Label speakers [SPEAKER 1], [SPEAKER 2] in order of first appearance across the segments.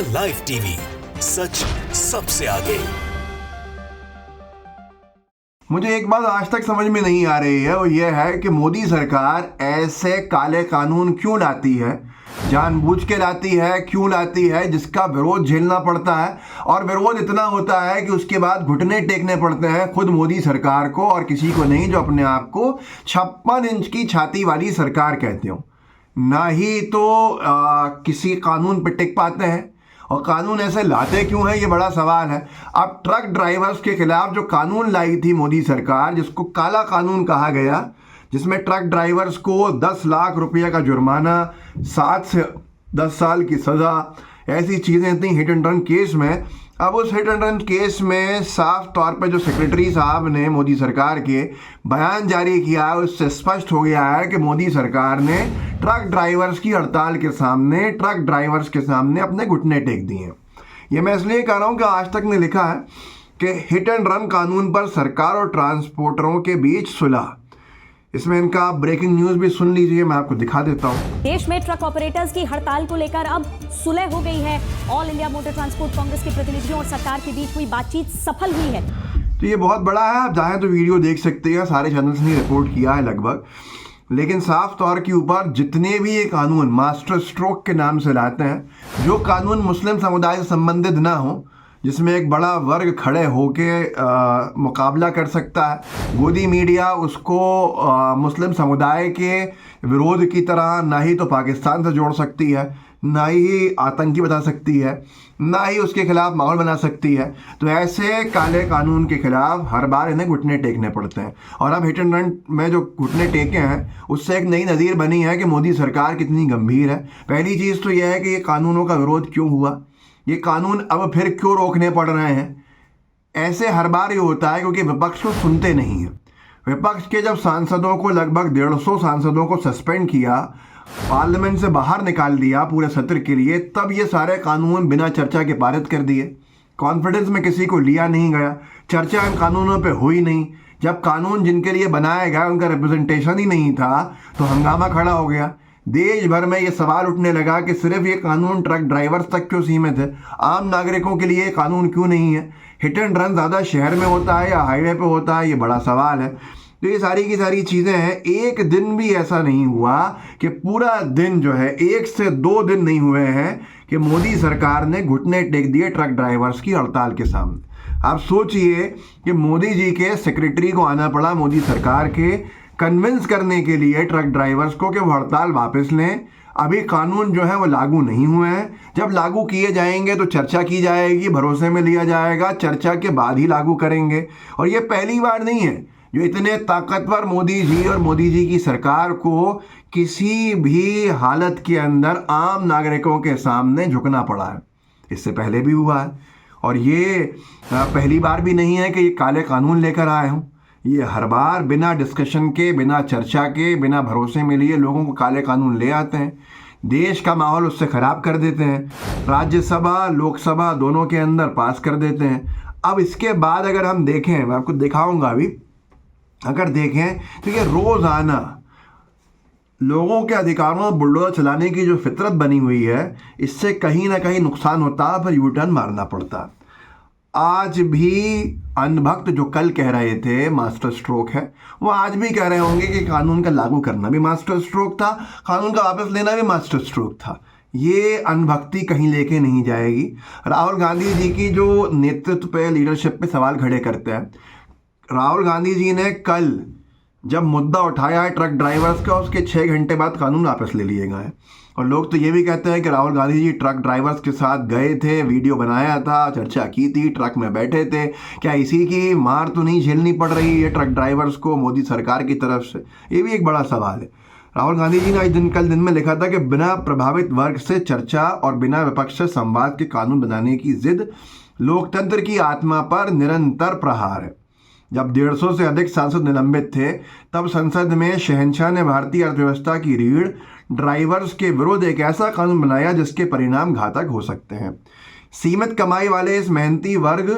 [SPEAKER 1] The live TV, सच सबसे आगे।
[SPEAKER 2] मुझे एक बात आज तक समझ में नहीं आ रही है, वो ये है कि मोदी सरकार ऐसे काले कानून क्यों लाती है, जानबूझ के लाती है, क्यों लाती है, जिसका विरोध झेलना पड़ता है। और विरोध इतना होता है कि उसके बाद घुटने टेकने पड़ते हैं खुद मोदी सरकार को, और किसी को नहीं जो अपने आप को 56 इंच की छाती वाली सरकार कहते हो। ना ही तो किसी कानून पर टिक पाते हैं, और कानून ऐसे लाते क्यों हैं, ये बड़ा सवाल है। अब ट्रक ड्राइवर्स के खिलाफ जो कानून लाई थी मोदी सरकार, जिसको काला कानून कहा गया, जिसमें ट्रक ड्राइवर्स को 10 लाख रुपये का जुर्माना, 7 से 10 साल की सज़ा, ऐसी चीज़ें थी हिट एंड रन केस में। अब उस हिट एंड रन केस में साफ तौर पे जो सेक्रेटरी साहब ने मोदी सरकार के बयान जारी किया है, उससे स्पष्ट हो गया है कि मोदी सरकार ने ट्रक ड्राइवर्स की हड़ताल के सामने, ट्रक ड्राइवर्स के सामने अपने घुटने टेक दिए हैं। ये मैं इसलिए कह रहा हूँ कि आज तक ने लिखा है कि हिट एंड रन कानून पर सरकार और ट्रांसपोर्टरों के बीच सुलह। इसमें इनका ब्रेकिंग न्यूज भी सुन लीजिए, मैं आपको दिखा देता हूँ।
[SPEAKER 3] देश में ट्रक ऑपरेटर्स की हड़ताल को लेकर अब सुलह हो गई है। All India motor transport Congress के प्रतिनिधियों और सरकार के बीच हुई बातचीत सफल हुई है।
[SPEAKER 2] तो ये बहुत बड़ा है, आप चाहें तो वीडियो देख सकते हैं, सारे चैनल्स ने रिपोर्ट किया है लगभग। लेकिन साफ तौर के ऊपर जितने भी ये कानून मास्टर स्ट्रोक के नाम से लाते हैं, जो कानून मुस्लिम समुदाय से संबंधित ना हो, जिसमें एक बड़ा वर्ग खड़े होके मुकाबला कर सकता है, गोदी मीडिया उसको मुस्लिम समुदाय के विरोध की तरह ना ही तो पाकिस्तान से जोड़ सकती है, ना ही आतंकी बता सकती है, ना ही उसके खिलाफ माहौल बना सकती है। तो ऐसे काले कानून के खिलाफ हर बार इन्हें घुटने टेकने पड़ते हैं। और अब हिट एंड रन में जो घुटने टेके हैं, उससे एक नई नज़ीर बनी है कि मोदी सरकार कितनी गंभीर है। पहली चीज़ तो यह है कि ये कानूनों का विरोध क्यों हुआ, ये कानून अब फिर क्यों रोकने पड़ रहे हैं। ऐसे हर बार ये होता है क्योंकि विपक्ष को सुनते नहीं हैं। विपक्ष के जब सांसदों को, लगभग 150 सांसदों को सस्पेंड किया, पार्लियामेंट से बाहर निकाल दिया पूरे सत्र के लिए, तब ये सारे कानून बिना चर्चा के पारित कर दिए। कॉन्फिडेंस में किसी को लिया नहीं गया, चर्चा इन कानूनों पे हुई नहीं। जब कानून जिनके लिए बनाया गया उनका रिप्रेजेंटेशन ही नहीं था, तो हंगामा खड़ा हो गया। देश भर में ये सवाल उठने लगा कि सिर्फ ये कानून ट्रक ड्राइवर्स तक क्यों सीमित है, आम नागरिकों के लिए कानून क्यों नहीं है। हिट एंड रन ज़्यादा शहर में होता है या हाईवे पे होता है, ये बड़ा सवाल है। तो ये सारी की सारी चीज़ें हैं। एक दिन भी ऐसा नहीं हुआ कि पूरा दिन जो है, 1 से 2 दिन नहीं हुए हैं कि मोदी सरकार ने घुटने टेक दिए ट्रक ड्राइवर्स की हड़ताल के सामने। आप सोचिए कि मोदी जी के सेक्रेटरी को आना पड़ा मोदी सरकार के कन्विंस करने के लिए ट्रक ड्राइवर्स को कि वो हड़ताल वापस लें। अभी कानून जो है वो लागू नहीं हुए हैं, जब लागू किए जाएंगे तो चर्चा की जाएगी, भरोसे में लिया जाएगा, चर्चा के बाद ही लागू करेंगे। और ये पहली बार नहीं है जो इतने ताकतवर मोदी जी और मोदी जी की सरकार को किसी भी हालत के अंदर आम नागरिकों के सामने झुकना पड़ा है। इससे पहले भी हुआ है, और ये पहली बार भी नहीं है कि ये काले कानून लेकर आए हों। ये हर बार बिना डिस्कशन के, बिना चर्चा के, बिना भरोसे में लिए लोगों को काले कानून ले आते हैं, देश का माहौल उससे ख़राब कर देते हैं, राज्यसभा लोकसभा दोनों के अंदर पास कर देते हैं। अब इसके बाद अगर हम देखें, मैं आपको दिखाऊंगा अभी, अगर देखें तो ये रोज़ाना लोगों के अधिकारों में बुलडोजर चलाने की जो फितरत बनी हुई है, इससे कहीं ना कहीं नुकसान होता है, फिर यू टर्न मारना पड़ता है। आज भी अनभक्त जो कल कह रहे थे मास्टर स्ट्रोक है, वो आज भी कह रहे होंगे कि कानून का लागू करना भी मास्टर स्ट्रोक था, कानून का वापस लेना भी मास्टर स्ट्रोक था। ये अनभक्ति कहीं लेके नहीं जाएगी। राहुल गांधी जी की जो नेतृत्व पे, लीडरशिप पे सवाल खड़े करते हैं, राहुल गांधी जी ने कल जब मुद्दा उठाया है ट्रक ड्राइवर्स का, उसके 6 घंटे बाद कानून वापस ले लिए गए। और लोग तो ये भी कहते हैं कि राहुल गांधी जी ट्रक ड्राइवर्स के साथ गए थे, वीडियो बनाया था, चर्चा की थी, ट्रक में बैठे थे। क्या इसी की मार तो नहीं झेलनी पड़ रही है ट्रक ड्राइवर्स को मोदी सरकार की तरफ से? ये भी एक बड़ा सवाल है। राहुल गांधी जी ने आज कल दिन में लिखा था कि बिना प्रभावित वर्ग से चर्चा और बिना विपक्ष से संवाद के कानून बनाने की जिद लोकतंत्र की आत्मा पर निरंतर प्रहार है। जब 150 से अधिक सांसद निलंबित थे, तब संसद में शहंशाह ने भारतीय अर्थव्यवस्था की रीढ़ ड्राइवर्स के विरुद्ध एक ऐसा कानून बनाया जिसके परिणाम घातक हो सकते हैं। सीमित कमाई वाले इस मेहनती वर्ग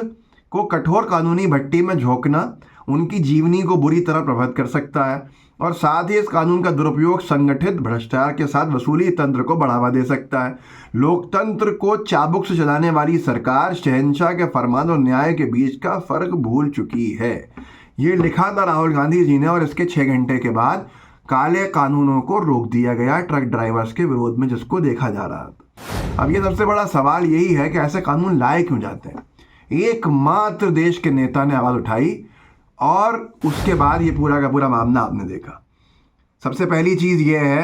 [SPEAKER 2] को कठोर कानूनी भट्टी में झोंकना उनकी जीवनी को बुरी तरह प्रभावित कर सकता है। और साथ ही इस कानून का दुरुपयोग संगठित भ्रष्टाचार के साथ वसूली तंत्र को बढ़ावा दे सकता है। लोकतंत्र को चाबुक से चलाने वाली सरकार शहंशाह के फरमान और न्याय के बीच का फर्क भूल चुकी है। ये लिखा था राहुल गांधी जी ने, और इसके 6 घंटे के बाद काले कानूनों को रोक दिया गया ट्रक ड्राइवर्स के विरोध में, जिसको देखा जा रहा था। अब ये सबसे बड़ा सवाल यही है कि ऐसे कानून लाए क्यों जाते हैं। एकमात्र देश के नेता ने आवाज़ उठाई और उसके बाद ये पूरा का पूरा मामला आपने देखा। सबसे पहली चीज़ ये है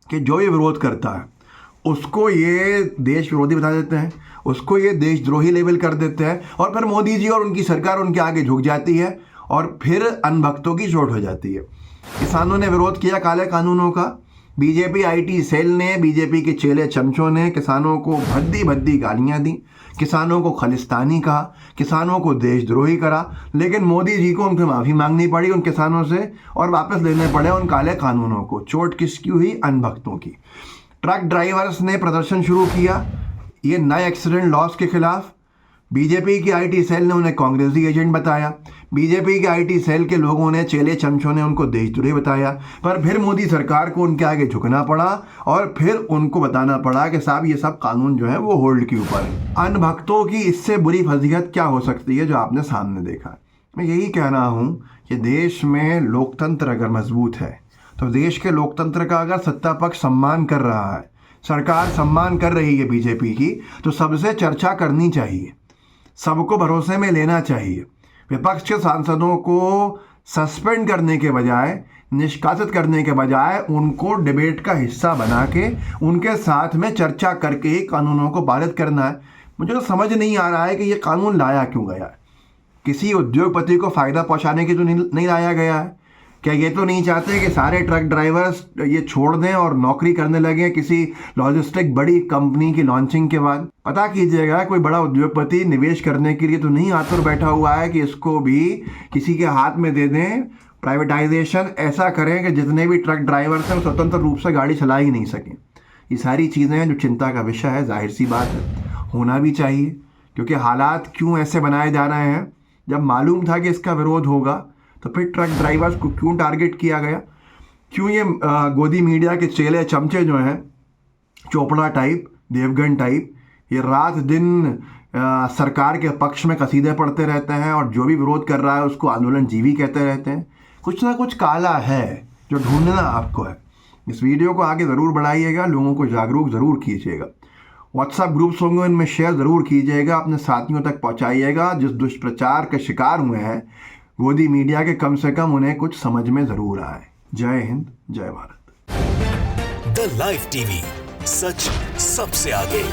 [SPEAKER 2] कि जो ये विरोध करता है उसको ये देश विरोधी बता देते हैं, उसको ये देशद्रोही लेबल कर देते हैं, और फिर मोदी जी और उनकी सरकार उनके आगे झुक जाती है और फिर अनभक्तों की चोट हो जाती है। किसानों ने विरोध किया काले कानूनों का। बीजेपी आईटी सेल ने, बीजेपी के चेले चमचों ने किसानों को भद्दी भद्दी गालियां दी, किसानों को खालिस्तानी कहा, किसानों को देशद्रोही करा, लेकिन मोदी जी को उनसे माफ़ी मांगनी पड़ी उन किसानों से और वापस लेने पड़े उन काले कानूनों को। चोट किसकी हुई? अनभक्तों की। ट्रक ड्राइवर्स ने प्रदर्शन शुरू किया ये नए एक्सीडेंट लॉस के खिलाफ। बीजेपी की आईटी सेल ने उन्हें कांग्रेसी एजेंट बताया, बीजेपी के आईटी सेल के लोगों ने, चेले चमचों ने उनको देशद्रोही बताया, पर फिर मोदी सरकार को उनके आगे झुकना पड़ा और फिर उनको बताना पड़ा कि साहब ये सब कानून जो है वो होल्ड के ऊपर है। अनभक्तों की इससे बुरी फजीहत क्या हो सकती है जो आपने सामने देखा। मैं यही कह रहा हूँ कि देश में लोकतंत्र अगर मजबूत है तो देश के लोकतंत्र का अगर सत्ता पक्ष सम्मान कर रहा है, सरकार सम्मान कर रही है बीजेपी की, तो सबसे चर्चा करनी चाहिए, सबको भरोसे में लेना चाहिए। विपक्ष के सांसदों को सस्पेंड करने के बजाय, निष्कासित करने के बजाय उनको डिबेट का हिस्सा बना के उनके साथ में चर्चा करके ही कानूनों को पारित करना है। मुझे तो समझ नहीं आ रहा है कि ये कानून लाया क्यों गया है। किसी उद्योगपति को फ़ायदा पहुंचाने के तो नहीं लाया गया है। क्या ये तो नहीं चाहते कि सारे ट्रक ड्राइवर्स ये छोड़ दें और नौकरी करने लगे किसी लॉजिस्टिक बड़ी कंपनी की लॉन्चिंग के बाद? पता कीजिएगा, कोई बड़ा उद्योगपति निवेश करने के लिए तो नहीं आतुर बैठा हुआ है कि इसको भी किसी के हाथ में दे दें, प्राइवेटाइजेशन ऐसा करें कि जितने भी ट्रक ड्राइवर्स हैं स्वतंत्र रूप से गाड़ी चला ही नहीं सकें। ये सारी चीज़ें हैं जो चिंता का विषय है। जाहिर सी बात है, होना भी चाहिए, क्योंकि हालात क्यों ऐसे बनाए जा रहे हैं। जब मालूम था कि इसका विरोध होगा तो फिर ट्रक ड्राइवर्स को क्यों टारगेट किया गया? क्यों ये गोदी मीडिया के चेले चमचे जो हैं, चोपड़ा टाइप, देवगन टाइप, ये रात दिन सरकार के पक्ष में कसीदे पढ़ते रहते हैं और जो भी विरोध कर रहा है उसको आंदोलन जीवी कहते रहते हैं। कुछ ना कुछ काला है जो ढूंढना आपको है। इस वीडियो को आगे ज़रूर बढ़ाइएगा, लोगों को जागरूक ज़रूर कीजिएगा। व्हाट्सएप ग्रुप्स होंगे उनमें शेयर ज़रूर कीजिएगा, अपने साथियों तक पहुंचाइएगा। जिस दुष्प्रचार के शिकार हुए हैं गोदी मीडिया के, कम से कम उन्हें कुछ समझ में ज़रूर आए। जय हिंद, जय भारत।
[SPEAKER 1] द लाइव टीवी, सच सबसे आगे।